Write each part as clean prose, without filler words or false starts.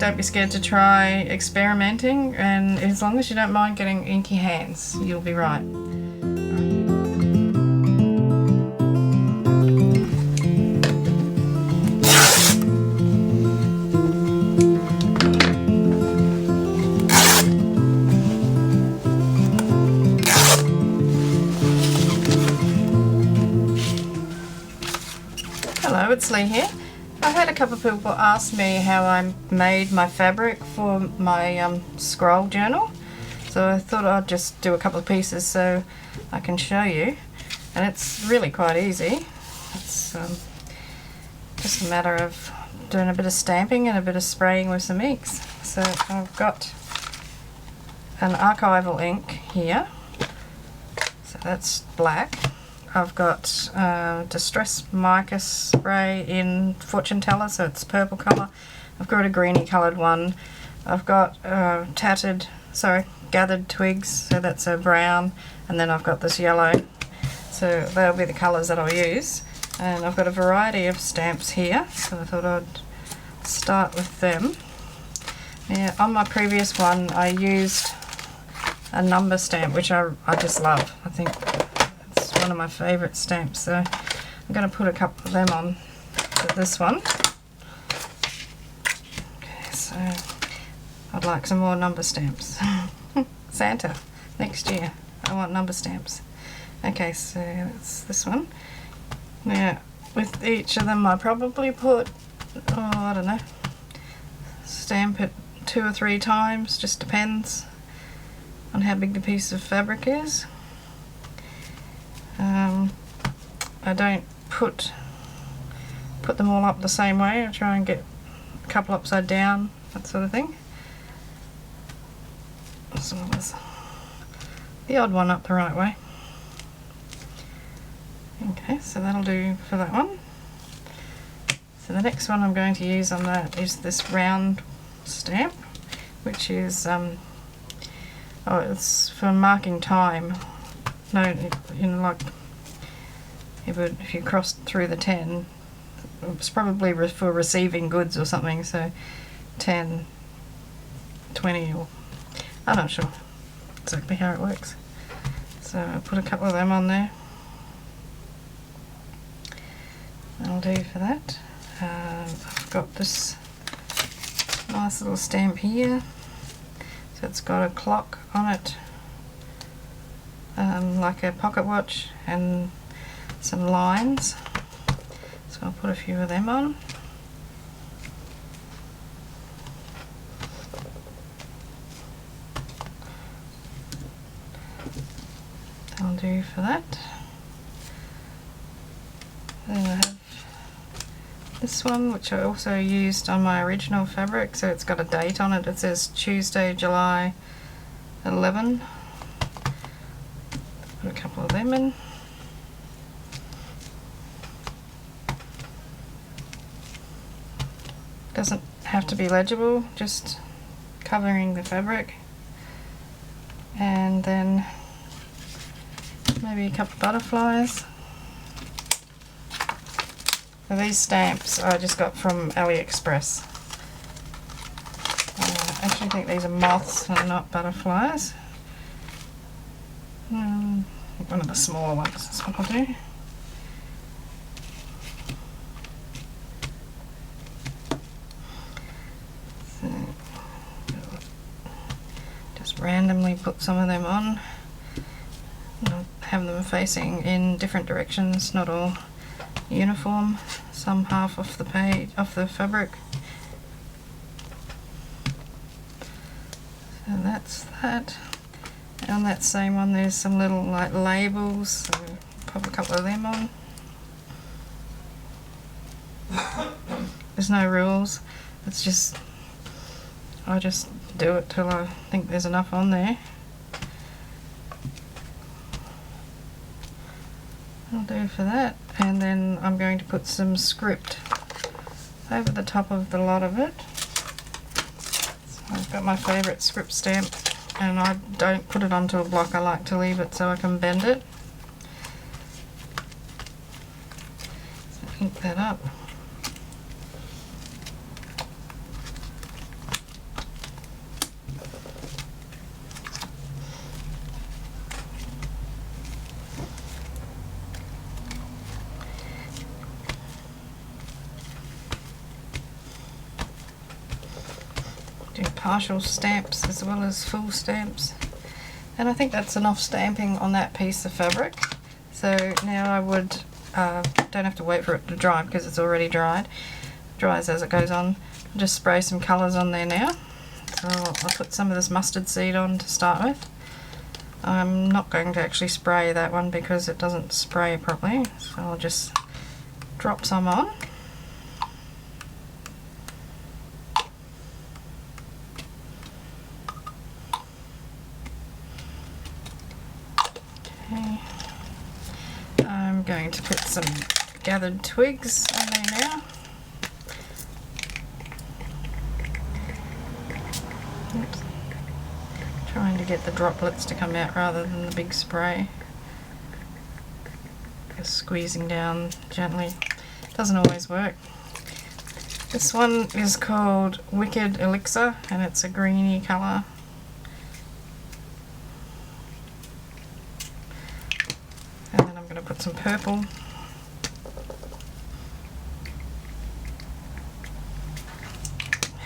don't be scared to try experimenting, and as long as you don't mind getting inky hands, you'll be right. Hello, it's Lee here. I had a couple of people ask me how I made my fabric for my scroll journal, so I thought I'd just do a couple of pieces so I can show you, and it's really quite easy. It's just a matter of doing a bit of stamping and a bit of spraying with some inks. So I've got an archival ink here, so that's black. I've got Distress Mica spray in Fortune Teller, so it's purple colour. I've got a greeny coloured one. I've got gathered twigs, so that's a brown, and then I've got this yellow. So that'll be the colours that I'll use. And I've got a variety of stamps here, so I thought I'd start with them. Yeah, on my previous one I used a number stamp, which I just love. I think one of my favourite stamps, so I'm going to put a couple of them on to this one. Okay, so I'd like some more number stamps. Santa, next year I want number stamps. Okay, so that's this one. Now with each of them I probably put, I don't know, stamp it 2 or 3 times, just depends on how big the piece of fabric is. I don't put them all up the same way. I try and get a couple upside down, that sort of thing. As well as the odd one up the right way. Okay, so that'll do for that one. So the next one I'm going to use on that is this round stamp, which is it's for marking time. No, you know, like if you crossed through the 10, it's probably for receiving goods or something, so 10, 20, or I'm not sure exactly how it works. So I'll put a couple of them on there. That'll do for that. I've got this nice little stamp here, so it's got a clock on it, like a pocket watch, and some lines, so I'll put a few of them on. That'll do for that. Then I have this one, which I also used on my original fabric, so it's got a date on it. It says Tuesday, July 11. Put a couple of them in. Doesn't have to be legible, just covering the fabric. And then maybe a couple of butterflies. Now these stamps I just got from AliExpress. I actually think these are moths and not butterflies. One of the smaller ones, that's what I'll do. So, just randomly put some of them on. I'll have them facing in different directions, not all uniform, some half off the page, off the fabric. So that's that. And on that same one there's some little like labels, so pop a couple of them on. There's no rules, it's just, I just do it till I think there's enough on there. I'll do for that, and then I'm going to put some script over the top of the lot of it. So I've got my favourite script stamp, and I don't put it onto a block, I like to leave it so I can bend it. So ink that up. do partial stamps as well as full stamps. And I think that's enough stamping on that piece of fabric. So now I would, don't have to wait for it to dry because it's already dried. It dries as it goes on. I'll just spray some colours on there now. So I'll put some of this mustard seed on to start with. I'm not going to actually spray that one because it doesn't spray properly. So I'll just drop some on. Okay. I'm going to put some gathered twigs on there now. Oops. Trying to get the droplets to come out rather than the big spray. Just squeezing down gently. Doesn't always work. This one is called Wicked Elixir and it's a greeny colour. And then I'm going to put some purple.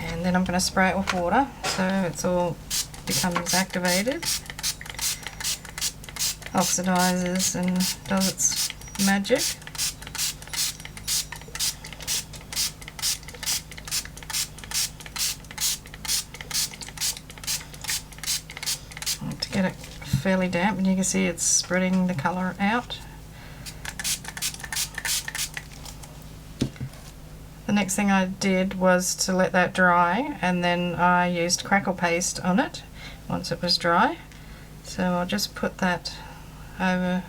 And then I'm going to spray it with water so it's all becomes activated, oxidizes and does its magic. To get it fairly damp, and you can see it's spreading the colour out. The next thing I did was to let that dry, and then I used crackle paste on it once it was dry. So I'll just put that over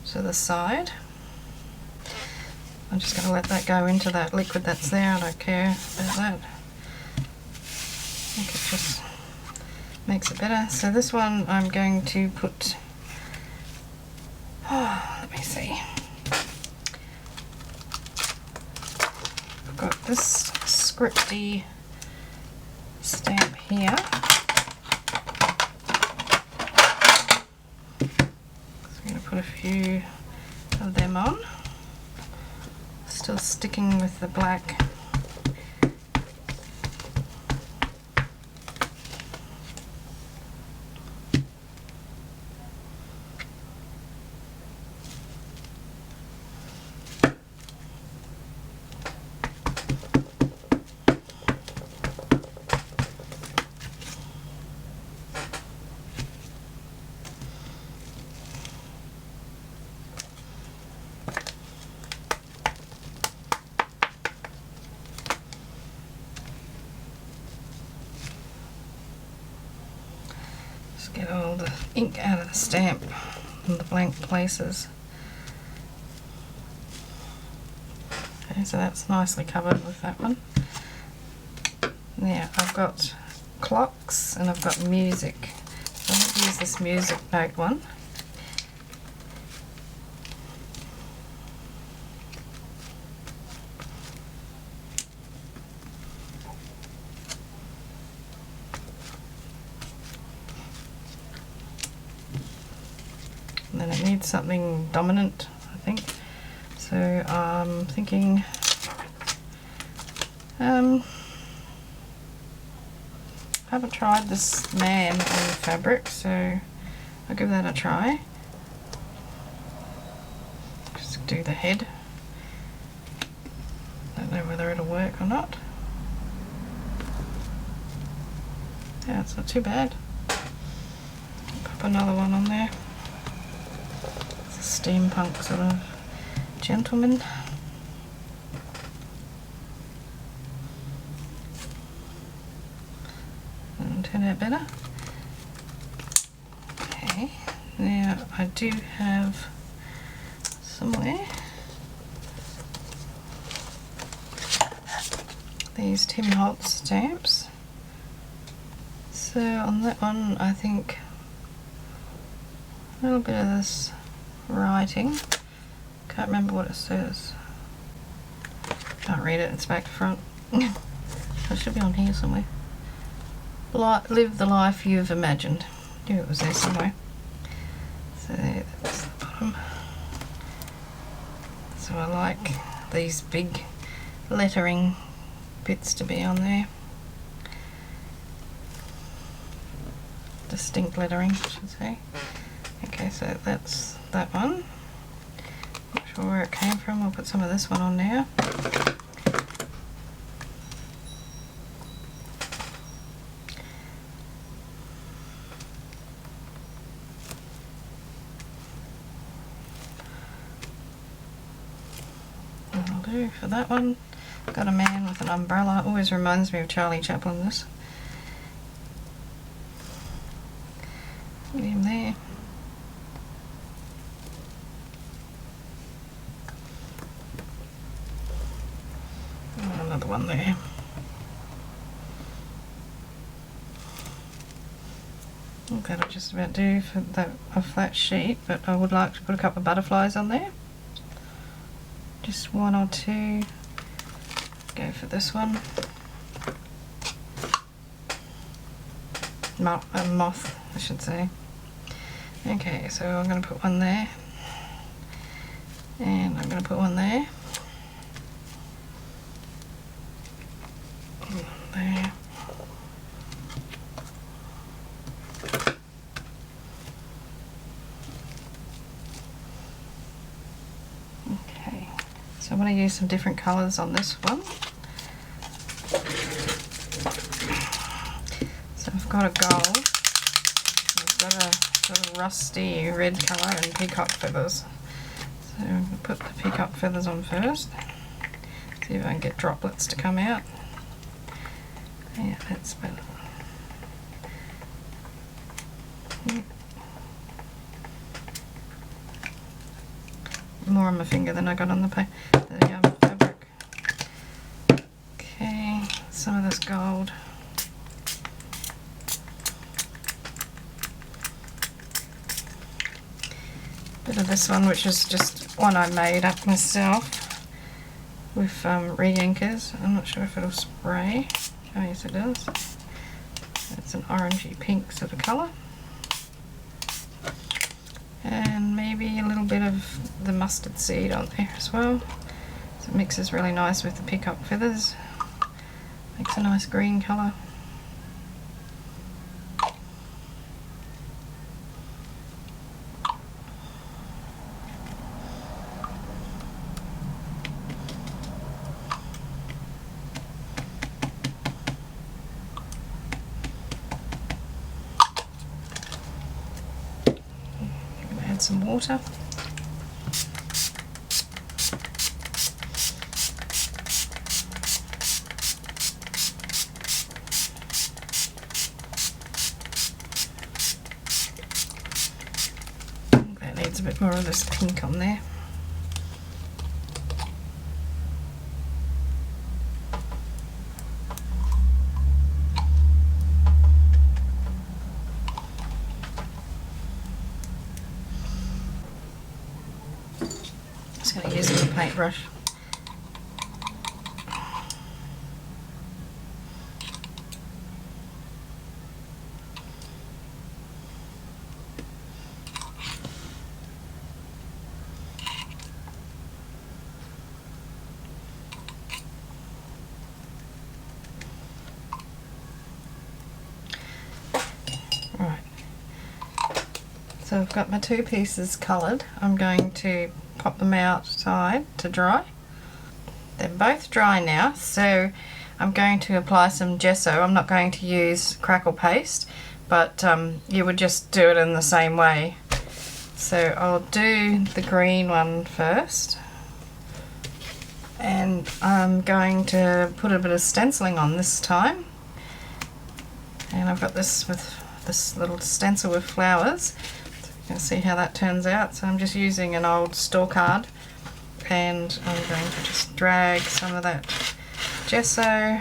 to the side. I'm just going to let that go into that liquid that's there. I don't care about that. I think it just makes it better. So this one I'm going to put, let me see. I've got this scripty stamp here. So I'm going to put a few of them on. Still sticking with the black. Get all the ink out of the stamp and the blank places. Okay, so that's nicely covered with that one. Now I've got clocks and I've got music. So I'm going to use this music note one. And then it needs something dominant, I think. So I'm thinking, I haven't tried this man on fabric, so I'll give that a try. Just do the head. Don't know whether it'll work or not. Yeah, it's not too bad. Pop another one on there. Steampunk sort of gentleman. And turn out better. Okay, now I do have somewhere these Tim Holtz stamps. So on that one I think a little bit of this writing. Can't remember what it says. Can't read it, it's back to front. It should be on here somewhere. Live the life you've imagined. I knew it was there somewhere. So there, that's the bottom. So I like these big lettering bits to be on there. distinct lettering, I should say. Okay, so that's that one. Not sure where it came from. I'll put some of this one on now. That'll do for that one. Got a man with an umbrella. Always reminds me of Charlie Chaplin, this. Put him there. And another one there. That'll just about do for that off that sheet, but I would like to put a couple of butterflies on there. Just one or two. Go for this one. A moth, I should say. Okay, so I'm going to put one there. And I'm going to put one there. There. Okay, so I'm going to use some different colours on this one. So I've got a gold, I've got a rusty red colour and peacock feathers. So I'm going to put the peacock feathers on first. See if I can get droplets to come out. Yeah, that's better. Yeah. More on my finger than I got on the fabric. Okay, some of this gold. Bit of this one, which is just one I made up myself with re-inkers. I'm not sure if it'll spray. Oh yes, it does. It's an orangey pink sort of colour. And maybe a little bit of the mustard seed on there as well. So it mixes really nice with the peacock feathers. Makes a nice green colour. Some water. That needs a bit more of this pink on there. Just going to use a little paintbrush. Right. So I've got my two pieces coloured. I'm going to pop them outside to dry. They're both dry now, so I'm going to apply some gesso. I'm not going to use crackle paste, but you would just do it in the same way. So I'll do the green one first, and I'm going to put a bit of stenciling on this time. And I've got this with this little stencil with flowers. You can see how that turns out. So I'm just using an old store card, and I'm going to just drag some of that gesso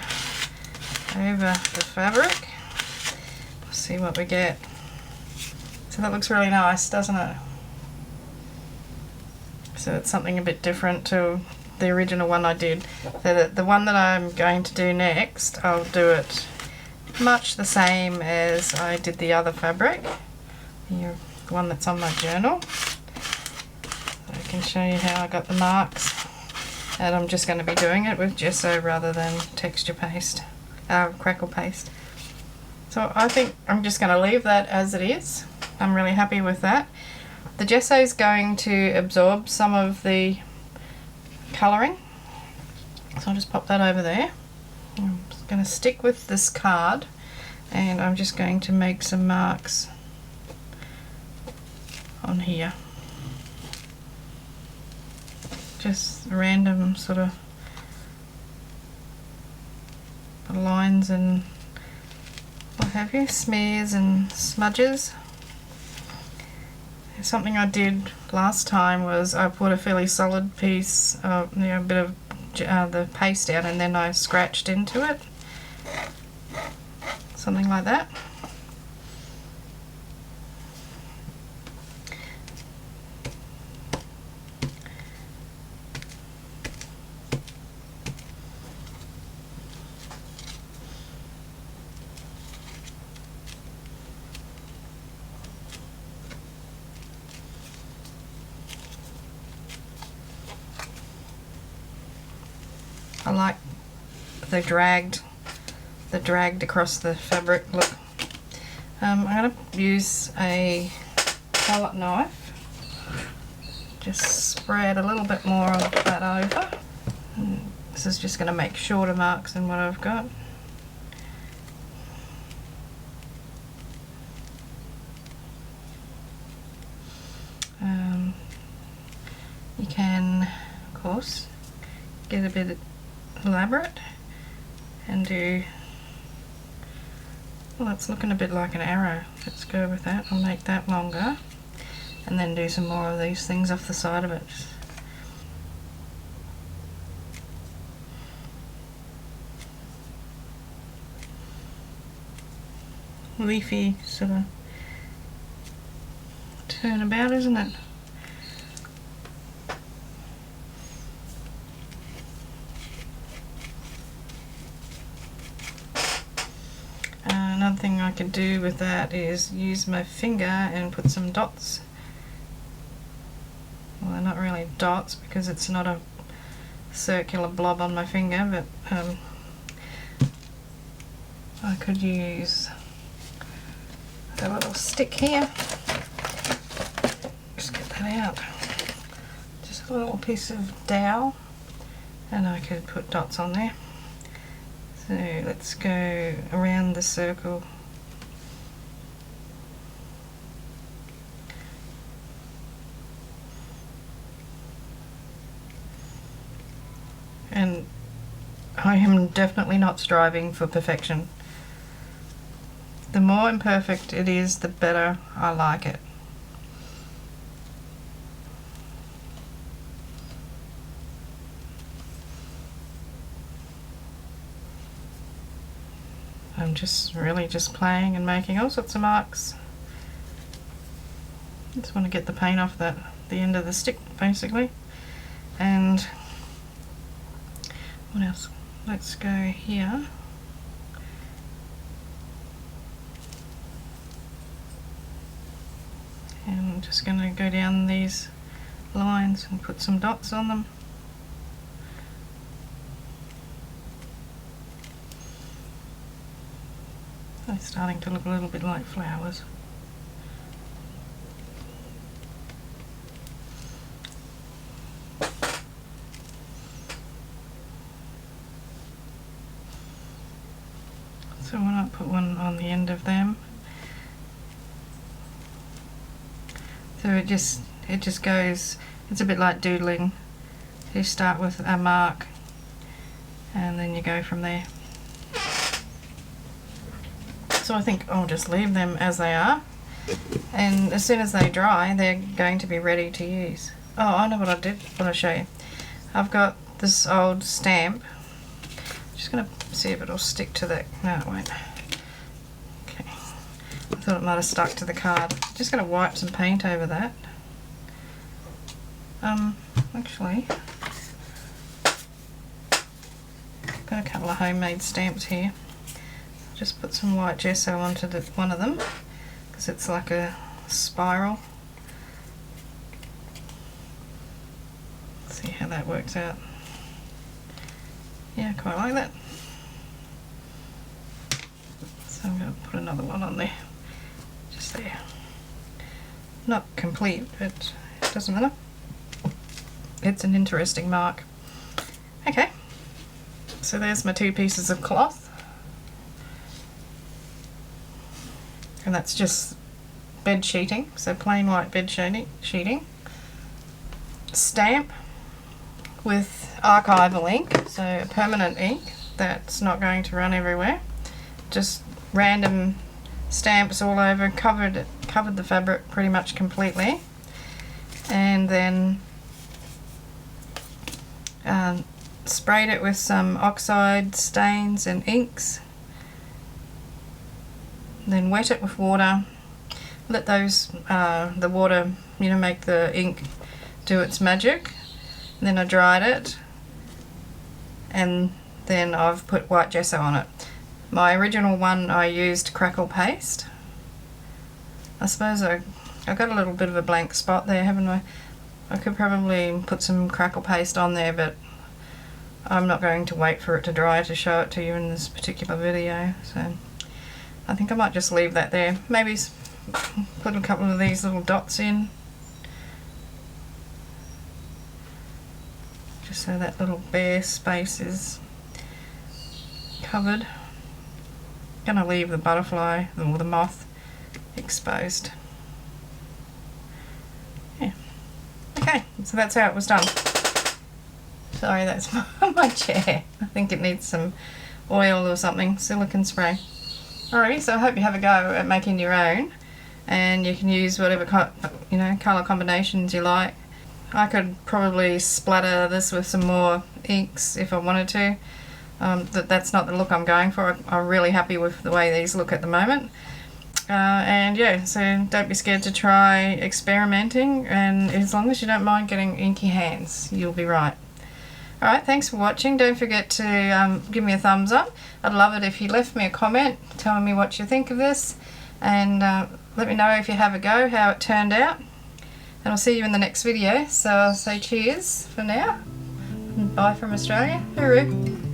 over the fabric. See what we get. So that looks really nice, doesn't it? So it's something a bit different to the original one I did. So the one that I'm going to do next, I'll do it much the same as I did the other fabric. The one that's on my journal. So I can show you how I got the marks. And I'm just going to be doing it with gesso rather than texture paste, crackle paste. So I think I'm just going to leave that as it is. I'm really happy with that. The gesso is going to absorb some of the colouring, so I'll just pop that over there. I'm just going to stick with this card, and I'm just going to make some marks on here. Just random sort of lines and what have you, smears and smudges. Something I did last time was I put a fairly solid piece of, a bit of the paste down, and then I scratched into it. Something like that. I like the dragged across the fabric look. I'm going to use a palette knife, just spread a little bit more of that over. And this is just going to make shorter marks than what I've got. You can, of course, get a bit elaborate and do, well, it's looking a bit like an arrow. Let's go with that. I'll make that longer and then do some more of these things off the side of it. Leafy sort of turnabout, isn't it? Another thing I could do with that is use my finger and put some dots. Well, they're not really dots because it's not a circular blob on my finger, but I could use a little stick here. Just get that out. Just a little piece of dowel, and I could put dots on there. So let's go around the circle. And I am definitely not striving for perfection. The more imperfect it is, the better I like it. I'm just really just playing and making all sorts of marks. Just want to get the paint off the end of the stick, basically. And what else? Let's go here. And I'm just going to go down these lines and put some dots on them. They're starting to look a little bit like flowers. So why not put one on the end of them? So it just goes, it's a bit like doodling. You start with a mark and then you go from there. So I think I'll just leave them as they are, and as soon as they dry they're going to be ready to use. Oh, I know what I did, want to show you. I've got this old stamp. Just going to see if it'll stick to that. No, it won't. Okay. I thought it might have stuck to the card. Just going to wipe some paint over that. Actually, got a couple of homemade stamps here. Just put some white gesso onto one of them because it's like a spiral. Let's see how that works out. Yeah, quite like that. So So I'm going to put another one on there, just there. Not complete, but it doesn't matter. It's an interesting mark. Okay, so there's my 2 pieces of cloth, and that's just bed sheeting, so plain white bed sheeting. Stamp with archival ink, so a permanent ink that's not going to run everywhere. Just random stamps all over, covered the fabric pretty much completely, and then sprayed it with some oxide stains and inks. Then wet it with water. Let those the water, make the ink do its magic. And then I dried it, and then I've put white gesso on it. My original one I used crackle paste. I suppose I got a little bit of a blank spot there, haven't I? I could probably put some crackle paste on there, but I'm not going to wait for it to dry to show it to you in this particular video, so I think I might just leave that there. Maybe put a couple of these little dots in, just so that little bare space is covered. I'm going to leave the butterfly or the moth exposed. Yeah. Okay, so that's how it was done. Sorry, that's my chair. I think it needs some oil or something, silicone spray. Alrighty, so I hope you have a go at making your own, and you can use whatever colour combinations you like. I could probably splatter this with some more inks if I wanted to. That's not the look I'm going for. I'm really happy with the way these look at the moment. And yeah, so don't be scared to try experimenting, and as long as you don't mind getting inky hands, you'll be right. Alright, thanks for watching. Don't forget to give me a thumbs up. I'd love it if you left me a comment telling me what you think of this, and let me know if you have a go, how it turned out. And I'll see you in the next video. So I'll say cheers for now. Bye from Australia. Hooroo.